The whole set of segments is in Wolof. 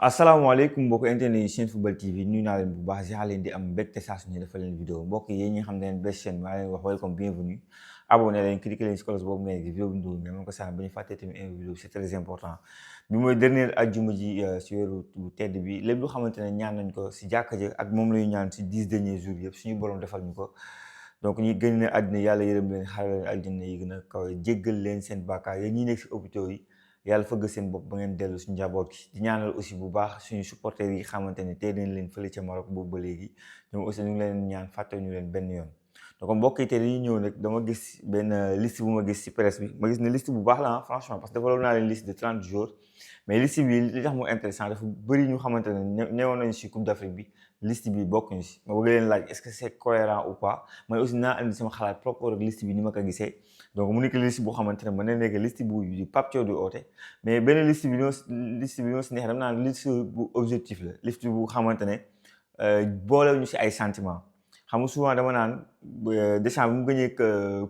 asalaamaaleykum mbokk internet yi chaîne football TV nuyu naa leen bu baax ziar leen di am mbégte saa su ne dafa leen vidéo mbokk yi ñi nga xam ne leen best chaîne maa leen wax welcome bienvenue abonné leen cliquer leen si cloche boobu ngeen di vidéo bi ndul mais man ko saa ba ñu fàttee tamit un vidéo c'est très important bi mooy dernière ajjuma ji si weeru tedd bi lépp lu xamante ne ñaan nañ ko si jàkka ja ak moom la ñu ñaan si 10 derniers jours yëpp suñu borom defal ñu ko donc ñi gën ne àddina yàlla yërëm leen xaaral leen àddina yi gën a kawe jéggal leen seen bàkkaar yéen ñi nekk si hôpitaux yi yàlla fëgg seen bopp ba ngeen dellu suñu njaboot gi di ñaanal aussi bu baax suñu supporters yi xamante ne tey dañ leen fële ca Maroc boobu ba léegi ñoom aussi ñu ngi leen ñaan fàtte ñu leen benn yoon donc mbokk yi tey dañuy ñëw nag dama gis benn liste bu ma gis si presse bi ma gis ne liste bu baax la franchement parce que defaloon naa leen liste de 30 jours mais liste bi li tax mu intéressant dafa bëri ñu xamante ne ñëwoon nañu si Coupe d'Afrique bi liste bi bokkuñu si ma bëgg leen laaj est-ce que c'est cohérent ou pas man aussi naa andi sama xalaat propre ak liste bi ni ma ko gisee donc mu nekk liste boo xamante ne mën na nekk liste bu di Pape Thiaw di oote mais benn liste bi ñoo si neex dam naa liste bu objectif la liste bu xamante ne boolewuñu si ay sentiments xam nga souvent dama naan Deschamps bi mu gagné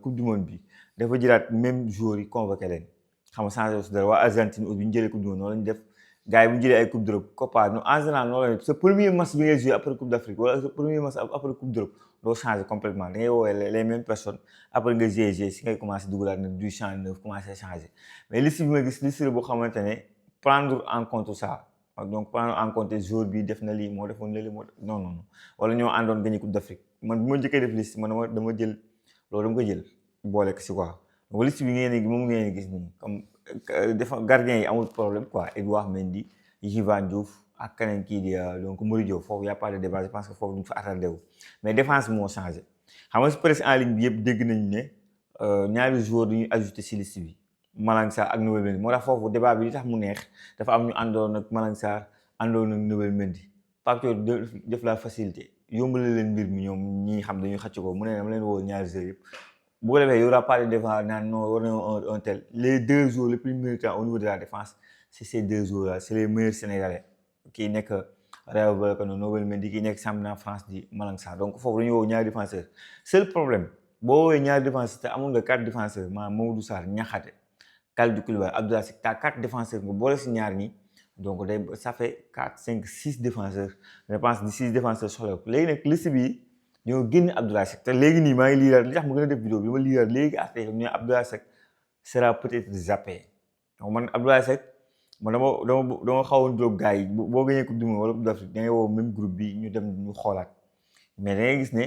coupe du monde bi dafa jëlaat même joueurs yi convoqué leen xam nga changé aussi dara waa Argentine aussi bi ñu jëlee coupe du monde noonu lañu def gars yi bu ñu jëlee ay coupe d'Europe Copa no en général noonu la sa premier match bi ngay joué après coupe d'Afrique wala sa premier match après coupe d'Europe doo changé complètement da ngay woowee les mêmes personnes après nga GG si ngay commencé dugalaat nag du champ neuf commencé changé mais liste bi ma gis liste la boo xamante ne prendre en compte ça donc prendre en compte jour bi def na lii moo defoon lii moo non non non wala ñoo àndoon gagné coupe d'Afrique man bu ma njëkkee def liste man dama jël loolu dama ko jël boole ko si quoi donc liste bi moom ngeen gis nii comme dafa gardien yi amul problème quoi Edouard Mendy Yehvan Diouf ak keneen kii di donc Murillo foofu y a pas de débat je pense que foofu duñ fa attardé wu mais défense bi moo changé xam nga si presse en ligne bi yëpp dégg nañu ne ñaari joueurs du ñuy ajouté si liste bi Malang Sarr ak Noël Mendy moo tax foofu débat bi li tax mu neex dafa am ñu àndoon ak Malang Sarr àndoon ak Noël Mendy Pape Thiaw def la facilité yombale leen mbir mi ñoom ñi xam dañuy xëcc ko mu ne dama leen woo ñaari joueurs yëpp bu ko defee y aura pas de débat naan non war nañoo un tel les deux joueurs les plus méritants au niveau de la défense c'est ces deux joueurs là c'est les meilleurs sénégalais kii nekk Rayo Vallecano Noël Mendy kii nekk championnat France di Malang Sarr donc foofu dañuy woo ñaari défenseurs seul problème boo woowee ñaari défenseurs te amul nga 4 défenseurs maanaam Mamadou Sarr Niakhaté Kalidou Koulibaly Abdoulaye Seck t'as 4 défenseurs nga boole si ñaar ñi donc day ça fait 4 5 6 défenseurs je pense di 6 défenseurs soxla ko léegi nag liste bi ñoo génn Abdoulaye Seck te léegi nii maa ngi liiraat li tax ma gën a def vidéo bi ma liiraat léegi affaire ñu ne Abdoulaye Seck sera peut-être zappé donc man Abdoulaye Seck man dama xawoon jóg gars yi boo gënee coupe du monde wala coupe d'Afrique da ngay woo même groupe bi ñu dem ñu xoolaat mais da ngay gis ne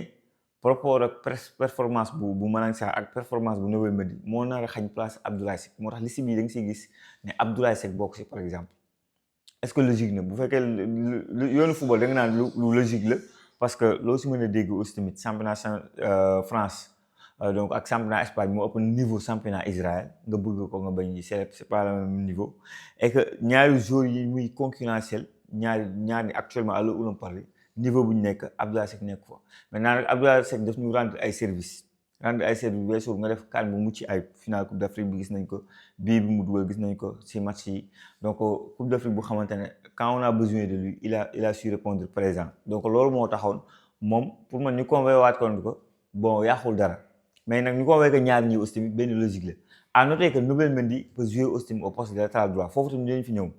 par rapport ak performance bu Malang Sarr ak performance bu Noël Mendy moo nar a xañ place Abdoulaye Seck moo tax liste bii da nga siy gis ne Abdoulaye Seck bokk si par exemple est-ce que logique na bu fekkee yoonu football da nga naan lu logique la parce que loo si mën a dégg aussi tamit championnat France donc ak championnat Espagne moo ëpp niveau championnat Israël nga bëgg ko nga bañ c'est pas le même niveau et que ñaari joueurs yi muy concurrentiel ñaari actuellement à l'heure où l'on parle niveau bu ñu nekk Abdoulaye Seck nekk fa maintenant nag Abdoulaye Seck daf ñu rendre ay service weesu nga def kan bu mucc ay finale Coupe d'Afrique bi gis nañ ko bii bi mu dugal gis nañ ko si match yi donc Coupe d'Afrique bu xamante ne quand on a besoin de lui il a su répondre présent donc loolu moo taxoon moom pour man ñu convoqué waat ko bon yàqul dara mais nag ñu convoqué ñaar ñi aussi tamit benn logique la à noter que Noël Mendy peut jouer aussi tamit au poste de latéral droit foofu tamit dinañ fi ñëw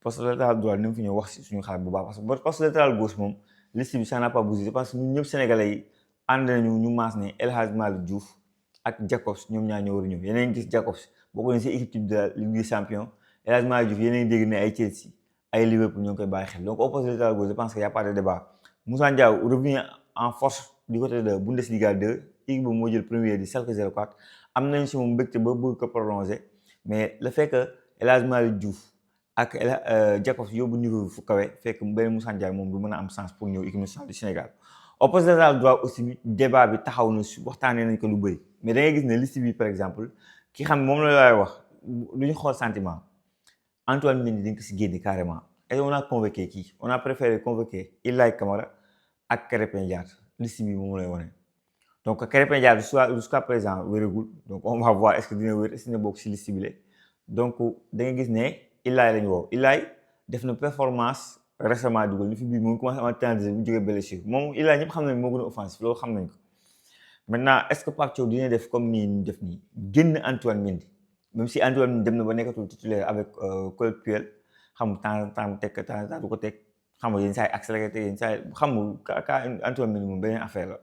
poste de latéral droit dinañ fi ñëw wax si suñu xalaat bu baax parce que poste de latéral gauche moom liste bi ça n'a pas bougé je pense que ñun ñëpp sénégalais yi ànd nañu ñu maas ne El Hadj Malick Diouf ak Jacobs ñoom ñaar ñoo war a ñëw yeneen gis Jacobs bokk nañ si équipe type de la Ligue des Champions El Hadj Malick Diouf yeneen dégg ne ay Chelsea ay Liverpool ñoo ngi koy bàyyi xel donc au poste de latéral gauche je pense que y a pas de débat Moussa Ndiaye revient en force du côté de Bundesliga 2 équipe boobu moo jël premier di Schalke 04 am nañ si moom mbégte ba bëgg ko prolonger mais le fait que El Hadj Malick Diouf ak Jacobs yóbbu niveau fu kawe fekk benn Moussa Ndiaye moom du mën a am chance pour ñëw équipe nationale du Sénégal au poste de latéral droit aussi débat bi taxaw na si waxtaanee nañ ko lu bëri mais da ngay gis ne liste bi par exemple ki xam moom la laay wax lu ñu xool sentiment Antoine Mendy dañ ko si génne carrément et on a convoqué kii on a préféré convoquer Ilay Camara ak Krépin Diatta liste bi moom lay wane donc Krépin Diatta jusqu'à présent wéragul donc on va voir est-ce que dina wér est-ce que dina bokk si liste bi la donc da ngay gis ne Ilay lañu woo Ilay def na performance récemment dugal ni fi bii moom commencé am temps de jeu bu jógee blessure moom Ilay ñëpp xam nañ moo gën a offensif loolu xam nañ ko maintenant est-ce que Pape Thiaw dina def comme nii ñu def nii génn Antoine Mendy même si Antoine Mendy dem na ba nekkatul titulaire avec Claude Puel xam nga temps mu teg ko temps du ko teg xam nga yenn saa yi accéléré te yenn saa yi xam nga ka Antoine Mendy moom beneen affaire la.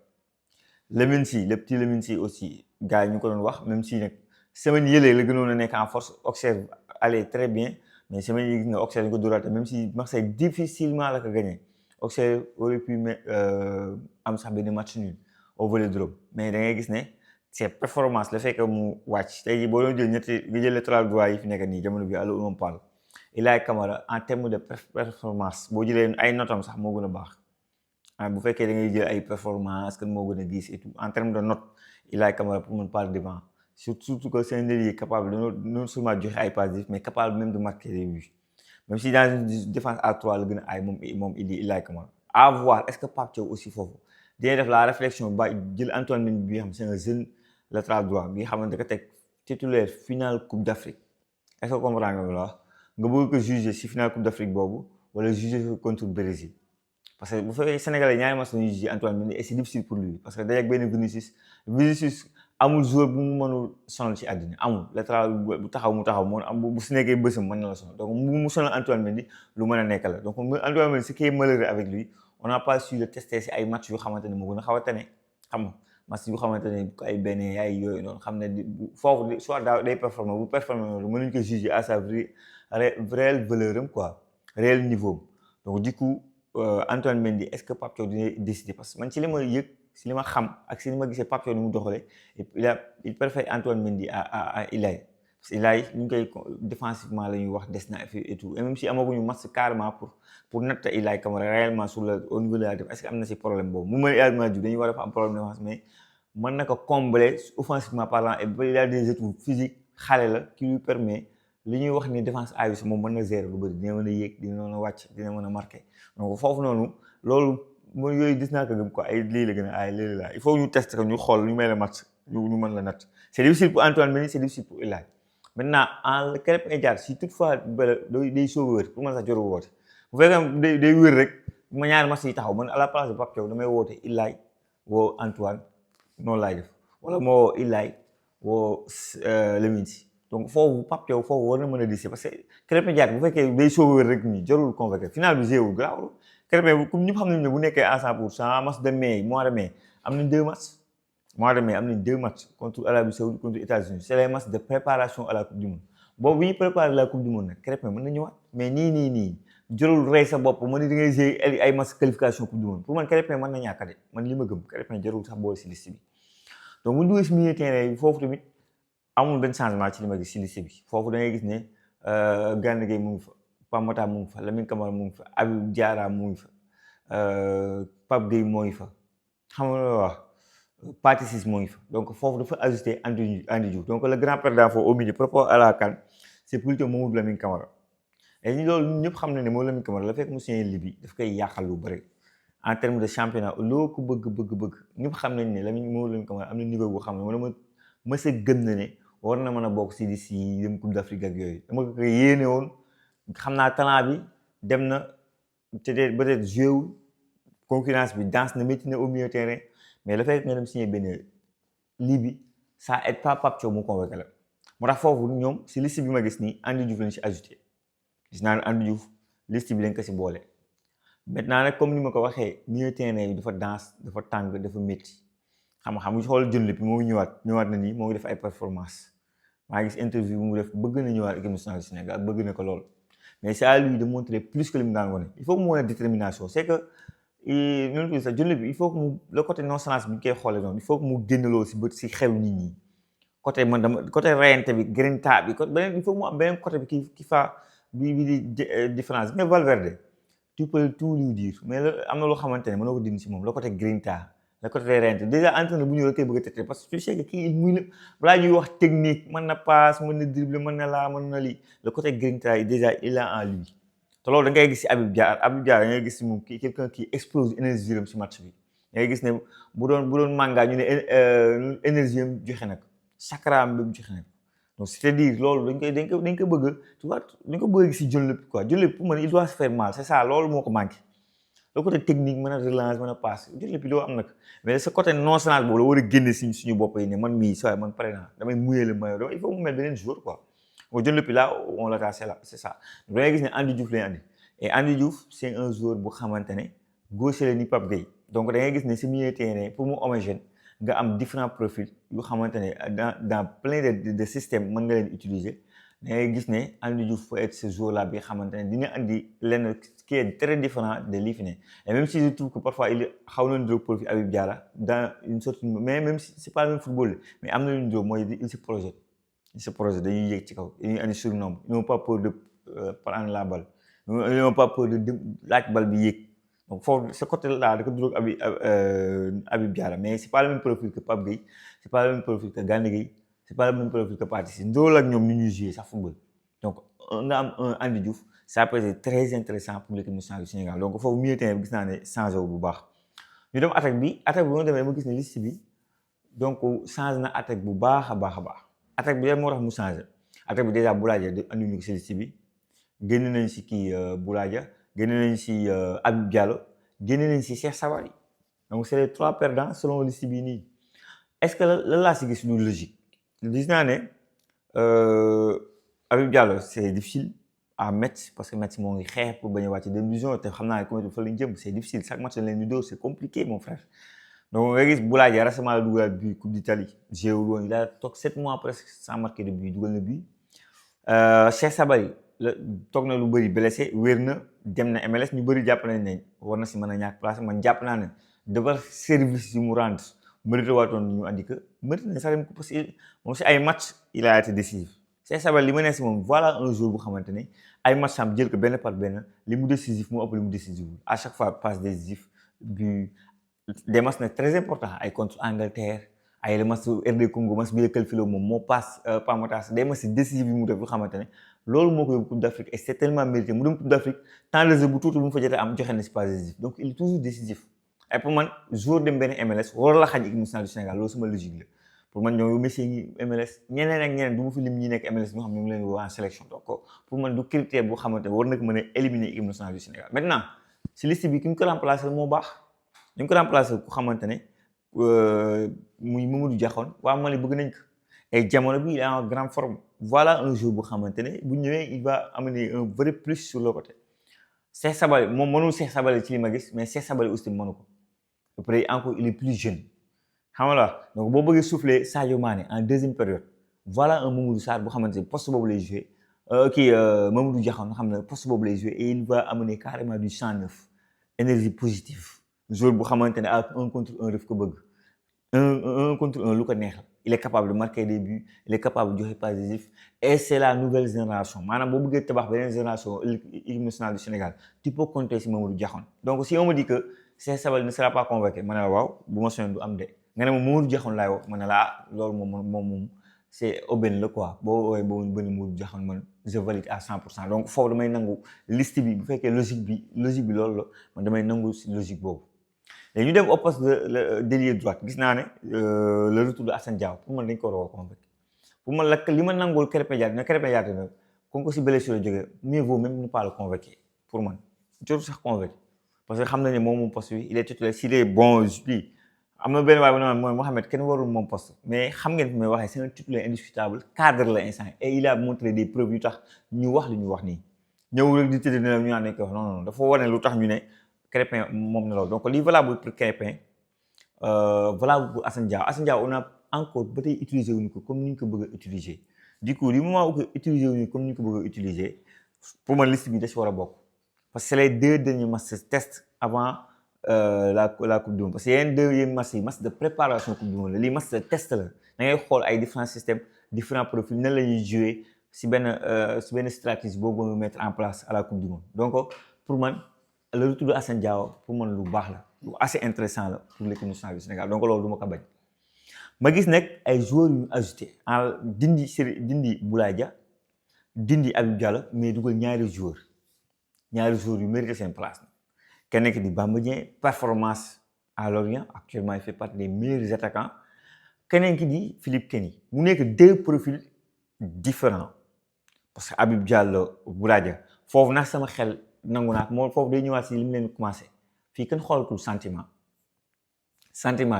Lamine Sy le petit Lamine Sy aussi gars yi ñu ko doon wax même si nag semaine yële la gënoon a nekk en force Auxerre allait très bien mais semaine yi gis nga Auxerre ñu ko dóoraate même si Marseille difficilement la ko gagné Auxerre aurait pu am sax benn match nul au Vélodrome mais da ngay gis ne c'est performance la fekk mu wàcc tey jii boo doon jël ñetti nga jël latéral droit yi fi nekk nii jamono bi alors on parle Ilaay Camara en terme de performance boo jëlee ay notam sax moo gën a baax bu fekkee da ngay jël ay performance kan moo gën a gis et tout en terme de note Ilaay Camara pour man par devant surtout que c'est un ailier capable de non seulement joxe ay passes mais capable même de marquer des buts même si dans une défense à 3 la gën a ay moom Ilaay Camara à voir est-ce que Pape Thiaw aussi foofu dina def la réflexion ba jël Antoine Mendy bi xam c'est un jeune latéral droit bi nga xamante da ko teg titulaire finale Coupe d'Afrique est-ce que comprendre nga la nga bëgg ko juger si finale Coupe d'Afrique boobu wala juger contre Brésil parce que bu fekkee Sénégalais ñaari match lañuy juger Antoine Mendy et c'est difficile pour lui parce que day ak benn Vinicius amul joueur bu mu mënul sonal ci àddina amul latéral bu taxaw mu taxaw moom am bu si nekkee bësam mën na la sonal donc mu sonal Antoine Mendy lu mën a nekk la donc Antoine Mendy ce qui est malheureux avec lui on n'a pas su le tester si ay match yu xamante ne moo gën a xaw a tane xam nga match yu xamante ne ay benn ay yooyu noonu xam ne foofu soit day performer bu performer noonu mënuñ ko juger à sa réelle valeur am quoi réel niveau donc du coup Antoine Mendy est-ce que Pape Thiaw dina décider parce que man ci li ma yëg si li ma xam ak si li ma gisee Pape Thiaw ni mu doxalee il préfère Antoine Mendy à Ilaay parce que Ilaay ñu ngi koy défensivement la ñuy wax des na et tout et même si amaguñu match carrément pour natt Ilaay Camara réellement sur le au niveau de la défense est-ce que am na si problème boobu mu mel ni dañuy war a am problème de défense mais mën na ko combler offensivement parlant et il a des atouts physiques xale la qui lui permet li ñuy wax ni défense AUC moom mën na gérer lu bëri dina mën a yéeg dina mën a wàcc dina mën a marquer donc foofu noonu loolu mooy yooyu gis naa ko gëm quoi ay lii la gën a ay lii la il faut ñu tester ko ñu xool ñu may la match ñu mën la natt c'est difficile pour Antoine Mendy c'est difficile pour Ilaay maintenant en Krépin Diatta si toutefois day soog a wër pour man sax jarul woote bu fekkee day wër rek ma ñaari match yi taxaw man à la place de Pape Thiaw damay woote Ilaay woo Antoine noonu laay def wala moo woo Ilaay woo Lamine Sy donc foofu Pape Thiaw foofu war na mën a décider parce que Krépin Diatta bu fekkee day soog a wër rek nii jarul convoqué final bi jéewul garaawul Krépin comme ñëpp xam nañu ne bu nekkee à 100% match de mai mois de mai am nañ 2 matchs mois de mai am nañ 2 matchs contre Arabie Saoudite contre États-Unis c'est les matchs de préparation à la coupe du monde boobu bi ñu préparer la coupe du monde nag Krépin mën na ñëwaat mais nii jarul rey sa bopp mën na di ngay jouer ay match qualification coupe du monde pour man Krépin mën na ñàkk de man li ma gëm Krépin jarul sax boole si liste bi donc bu ñu duggee si milieu terrain yi foofu tamit amul benn changement ci li ma gis si liste bi foofu da ngay gis ne Gana Gueye mu ngi fa Pape Matar mu ngi fa Lamine Camara mu ngi fa Habib Diarra mu ngi fa Pape Gueye moo ngi fa xam nga lu wax Pathé Ciss moo ngi fa donc foofu dafa ajusté Andy Diouf donc le grand perdant foofu au milieu par rapport à la CAN c'est plutôt Mamadou Lamine Camara et loolu ñëpp xam na ne moom Lamine Camara la fekk mu signé Libye daf koy yàqal lu bëri en termes de championnat loo ko bëgg ñëpp xam nañ ne Mamadou Lamine Camara am na niveau boo xam ne man ma sa gëm na ne war na mën a bokk si di dem Coupe d'Afrique ak yooyu dama ko yéene woon xam naa talent bi dem na peut-être joué wul concurrence bi danse na métti na au milieu terrain mais la fekk nga dem signé benn Libye ça aide pas Pape Thiaw mu convoqué la moo tax foofu ñoom si liste bi ma gis nii Andy Diouf lañ si ajouté gis naa ne Andy Diouf liste bi lañ ko si boole maintenant nag comme ni ma ko waxee milieu terrain bi dafa danse dafa tàng dafa métti xam nga xool Dion Lopy moo ñëwaat na nii moo ngi def ay performance maa ngi gis interview bu mu def bëgg na ñëwaat équipe nationale du Sénégal bëgg na ko lool mais c'est à lui de montrer plus que li mu daan wane il faut que mu wane détermination c'est que noonu sax Dion Lopy il faut que mu le côté nonchalance bi ñu koy xoolee noonu il faut que mu génn loolu si bët si xelu nit ñi côté man dama côté reyante bi grinta bi côté beneen il faut que mu am beneen côté bi ki fa bi di différence nga Valverde tu peux tout lui dire mais am na loo xamante ne mënoo ko dindi si moom le côté grinta le côté reyante déjà entraîneur bu ñëw rek koy bëgg a tëtte parce que tu sais que kii muy na balaa ñuy wax technique mën na passe mën na dribble mën na laa mën na lii le côté grinta yi déjà il a en lui te loolu da ngay gis si Habib Diarra da ngay gis si moom kii quelqu'un qui explose énergie am si match bi da ngay gis ne bu doon manga ñu ne énergie am joxe na ko sakraam bi mu joxe na ko donc c'est-à-dire loolu dañ ko bëgg tu vois dañ ko bëgg si Dion Lopy quoi Dion Lopy pour man il doit se faire mal c'est ça loolu moo ko manqué le côté technique mën a relance mën a passe Dion Lopy doo am nag mais ce côté nonchalance boobu la war a génne suñu bopp yi ne man mii saa man pare naa damay mouiller le maillot il faut mu mel beneen jour quoi Dion Lopy là on l'attend, c'est ça. Da ngay gis ne Andy Diouf lay andi et Andy Diouf c'est un joueur bu xamante ne gaucher la ni Pape Gueye donc da ngay gis ne si milieu terrain pour mu homogène nga am différents profils yu xamante ne dans plein de systèmes mën nga leen utiliser da ngay gis ne Andy Diouf peut être ce joueur là bi xamante ne dina andi lenn qui est très différent de lii fi ne et même si je trouve que parfois il xaw na niróo profil Habib Diarra dans une sorte mais même si c'est pas le même football mais am na lu ñu niróo mooy il se projette dañuy yéeg ci kaw dañuy andi surnombre ils n'ont pas peur de prendre la balle ils n'ont pas peur de laaj bal bi yéeg donc foofu ce côté là da ko duróog Habib Diarra mais c'est pas le même profil que Pape Gueye c'est pas le même profil que Gana Gueye c'est pas le même profil que Pathé Ciss ndool ak ñoom ni ñuy jouer sax football donc nga am un Andy Diouf ça peut être très intéressant pour l'équipe nationale du Sénégal donc foofu milieu terrain bi gis naa ne changé wu bu baax ñu dem attaque bi ma demee ma gis ne liste bi donc changé na attaque bu baax a baax attaque bi moo tax mu changé attaque bi déjà Boulaye Dia andi ñu ko si liste bi génn nañ si kii Boulaye Dia génn nañ si Habib Diallo génn nañ si Cheikh Sabali donc c'est les 3 perdants selon liste bi nii est-ce que la laa si gis lu logique gis naa ne Habib Diallo c'est difficile à Metz parce que Metz moo ngi xeex pour bañ a wàcc deuxième division te xam naa ne comme fa lañ jëm c'est difficile chaque match leen di dóor c'est compliqué mon frère donc nga gis Boulaye Dia récemment la dugalaat but Coupe d'Italie jéewul woon il a toog 7 mois presque sans marquer de but dugal na but Cheikh Sabali toog na lu bëri blessé wér na dem na MLS ñu bëri jàpp nañ ne war na si mën a ñàkk place man jàpp naa ne dafa service yu mu rendre mérité waatoon ñu andi que mérité na sax dem ko parce que moom si ay match il a été décisif Cheikh Sabali li ma ne si moom voilà un jour bu xamante ne ay match am jël ko benn par benn li mu décisif mu ëpp li mu décisif à chaque fois passe décisif but des matchs nag très importants ay contre Angleterre ay le match RD Congo match bi la qualifié moom moo passe pas moo tax des matchs décisifs yi mu def bu xamante ne loolu moo ko yóbbu Coupe d'Afrique et c'est tellement mérité mu dem Coupe d'Afrique temps de jeu bu tuuti bu mu fa jotee am joxe na si passe décisif donc il est toujours décisif et pour man joueur dem benn MLS war la xañ équipe nationale du Sénégal loolu sama logique la pour man ñoom Messi ngi MLS ñeneen ak ñeneen du ma fi lim ñi nekk MLS ñoo xam ñu ngi leen woo en sélection donc pour man du critère bu xamante ne war na ko mën a éliminer équipe nationale du Sénégal maintenant si liste bi ki ñu ko remplacer moo baax ñu ko remplacer ku xamante ne muy Mamadou Diakhone waa Mali bëgg nañ ko et jamono bi il est en grande forme voilà un jour bu xamante ne bu ñëwee il va amener un vrai plus sur le côté Cheikh Sabali moom mënul Cheikh Sabali ci li ma gis mais Cheikh Sabali aussi mënu ko après encore il est plus jeune xam nga la donc boo bëggee souffler Sadio Mané en deuxième période voilà un Mamadou Sarr bu xamante ne poste boobu lay jouer Mamadou Diakhone nga xam ne poste boobu lay jouer et il va amener carrément du sang neuf énergie positive joueur bu xamante ne ak 1 contre 1 daf ko bëgg 1 contre 1 lu ko neex il est capable de marquer des buts il est capable de joxe passe décisif et c'est la nouvelle génération maanaam boo bëggee tabax beneen génération équipe nationale du Sénégal tu peux compter si Mamadou Diakhone donc si on me dit que Cheikh Sabali ne sera pas convoqué ma ne la waaw bu ma soñoon du am de nga ne ma Mamadou Diakhone laay wax ma ne la loolu moom c'est aubaine la quoi boo woowee boo bëri Mamadou Diakhone man je valide à 100% donc foofu damay nangu liste bi bu fekkee logique bi loolu la man damay nangu si logique boobu. léegi ñu dem au poste de d'ailier droite gis naa ne le retour de Assane Diao pour man dañ ko war a convoquer pour man la li ma nangul Krépin Diatta na Krépin Diatta nag comme que si blessure la jógee mieux vaut même ne pas le convoquer pour man jotul sax convoquer parce que xam na ne moom poste bi il est titulaire s'il est bon bi am na benn waay bu ne mooy Mohamed kenn warul moom poste mais xam ngeen fi may waxee c'est un titulaire indiscutable cadre la instant et il a montré des preuves yu tax ñu wax li ñu wax nii ñëw rek di tëdd ne ñu naan ko wax non dafa wane lu tax ñu ne Krépin moom na loolu donc lii valable pour Krépin valable pour Assane Diao on a encore ba tey utiliser wuñu ko comme ni ñu ko bëgg a utiliser du coup du moment où utiliser wuñu comme ni ñu ko bëgg a utiliser pour man liste bi da si war a bokk parce que c'est les 2 derniers matchs test avant la coupe du monde parce que yeneen 2 matchs yi match de préparation coupe du monde lii match de test la da ngay xool ay différents systèmes différents profils nan la ñuy jouer si benn stratégie boobu nga mettre en place à la coupe du monde donc pour man le retour de Assane Diao pour man lu baax la lu assez intéressant la pour l'équipe nationale du Sénégal donc loolu du ma ko bañ ma gis nag ay joueurs yu ñu ajouté en dindi Boulaye Dia dindi Habib Diallo mais dugal ñaari joueurs yu mérité seen place kenn ki di Bamba Dieng performance à Lorient actuellement il fait partie des meilleurs attaquants keneen ki di Philippe Kenny mu nekk 2 profils différents parce que Habib Diallo Boulaye Dia foofu nag sama xel nangu naa moom foofu day ñëwaat si li mu leen commencé fii kenn xoolatul sentiment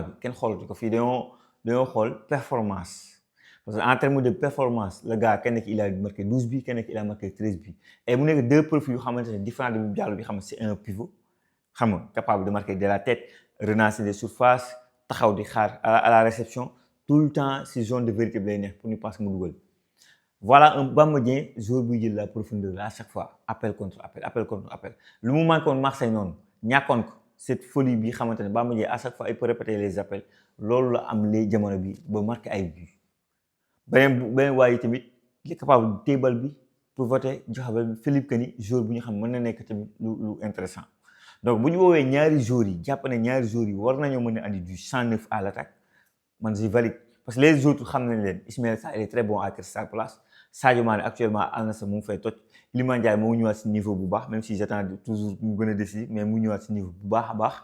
bi kenn xoolatu ko fii dañoo xool performance parce que en termes de performance le gars kenn ki il a marqué 12 buts kenn ki il a marqué 13 buts et mu nekk deux profils yu xamante ne différents de Habib Diallo bi xam c'est un pivot xam nga capable de marquer de la tête relancer des surfaces taxaw di xaar à la réception tout le temps si zone de vérité bi lay neex pour ñu passe mu dugal. Voilà un Bamba Dieng joueur buy jël la profondeur à chaque fois appel contre appel appel contre appel lu mu manquoon Marseille noonu ñàkkoon ko cette folie bi xamante ne Bamba Dieng à chaque fois il peut répéter les appels loolu la am les jamono bi ba marqué ay buts beneen waaye tamit il est capable de téebal bi pour voter joxe ba Philippe Keny joueur bu ñu xam mën na nekk tamit lu intéressant donc bu ñu woowee ñaari joueurs yi jàpp ne ñaari joueurs yi war nañoo mën a andi du 109 à l'attaque man je valide parce que les autres xam nañ leen Ismaël Sarr il est très bon à sa place Sadio Mané actuellement Al Nassr mu ngi fay toj Iliman Ndiaye moo ñëwaat si niveau bu baax même si j'attends toujours mu gën a décisif mais mu ñëwaat si niveau bu baax a baax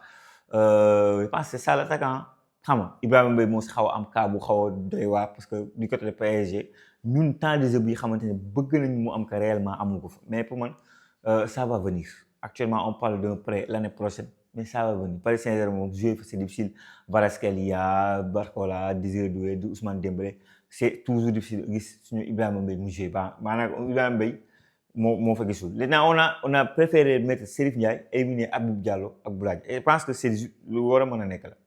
je pense que c'est ça l'attaquant xam nga Ibrahima Mbaye moo si xaw a am cas bu xaw a doy waar parce que du côté de PSG ñun temps de jeu bi xamante ne bëgg nañu mu am ko réellement amu ko fa mais pour man ça va venir actuellement on parle d'un prêt l'année prochaine mais ça va venir Paris Saint-Germain moom jouer c'est difficile Kvaratskhelia Barcola Désiré Doué Ousmane Dembélé c'est toujours difficile gis suñu Ibrahima Mbaye mu jouer ba maanaam Ibrahima Mbaye moo fa gisul maintenant on a préféré mettre Serif Ndiaye éliminer Habib Diallo ak Boulaye et je pense que c'est lu war a mën a nekk la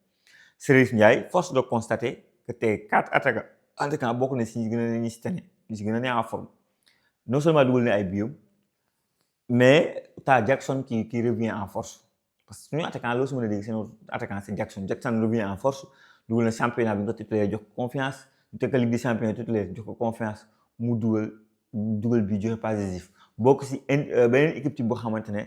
Serif Ndiaye force de constater que tey 4 attaquants bokk na si ñi gën a ñi si tane ñi si gën a ne en forme non seulement dugal na ay biom mais t'as Jackson qui revient en force parce que suñu attaquant loo si mën a dégg seen attaquant c'est Jackson revient en force dugal na championnat bi nga titulaire jox ko confiance ñu teg Ligue des champions titulaire jox ko confiance mu dugal bi joxe pas décisif bokk si beneen équipe type boo xamante ne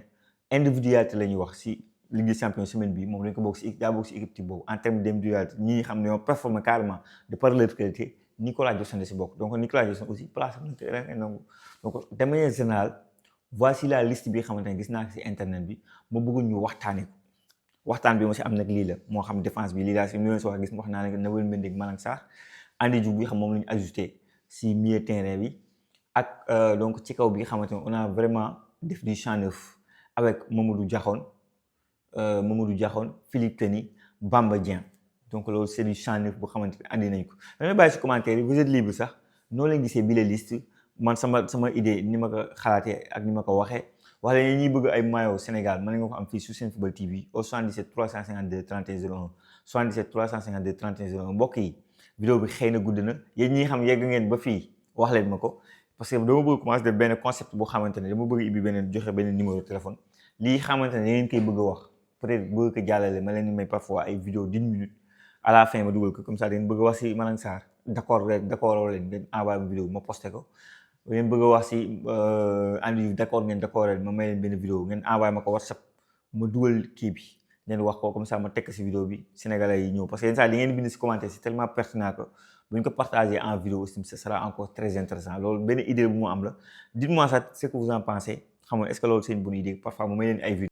individualité la ñuy wax si Ligue des champions semaine bi moom lañ ko bokk si équipe type boobu en terme d'individualité ñi xam ne ñoo performé carrément de par leur qualité Nicolas Jackson da si bokk donc Nicolas Jackson aussi place am na nangu donc de manière générale voici la liste bi xamante ne gis naa ko si internet bi ma bëgg ñu waxtaanee ko waxtaan bi ma si am nag lii la moo xam défense bi lii laa si ñu si wax gis wax naa ne Nabil Mendy ak Malang Sarr Andy Diouf bi xam moom la ñu ajouté si milieu terrain bi ak donc ci kaw bi nga xamante ne on a vraiment def du champ neuf avec Mamadou Diakhone Philippe Keny Bamba Dieng donc loolu c'est du champ neuf bu xamante ne andi nañ ko damay bàyyi si commentaire yi vous êtes libre sax noo leen gisee bi la liste man sama idée ni ma ko xalaatee ak ni ma ko waxee wax la ñuy bëgg ay maillot Sénégal mën nga ko am fii sur Senfootball TV au 77 352 31 01 77 352 31 01 mbokk yi vidéo bi xëy na gudd na yéen ñi xam yegg ngeen ba fii wax leen ma ko parce que dama bëgg commencer def benn concept boo xamante ne dama bëgg ibbi beneen joxe benn numéro téléphone lii xamante ne ngeen koy bëgg a wax peut-être bëgg ko jàllale ma leen di may parfois ay vidéo d'1 minute à la fin ma dugal ko comme ça da ngeen bëgg a wax si Malang Sarr d'accord leen ngeen envoyé ma vidéo ma posté ko ngeen bëgg a wax si Andy d'accord ma may leen benn vidéo ngeen envoyé ma ko WhatsApp ma dugal kii bi ngeen wax ko comme ça ma tekk si vidéo bi sénégalais yi ñëw parce que yenn saa li ngeen bind si commentaire c'est tellement pertinent que bu ñu ko partagé en vidéo aussi ce sera encore très intéressant loolu benn idée bu mu am la dites-moi ça ce que vous en pensez xam nga est-ce que loolu c'est une bonne idée parfois mu may leen ay vidéo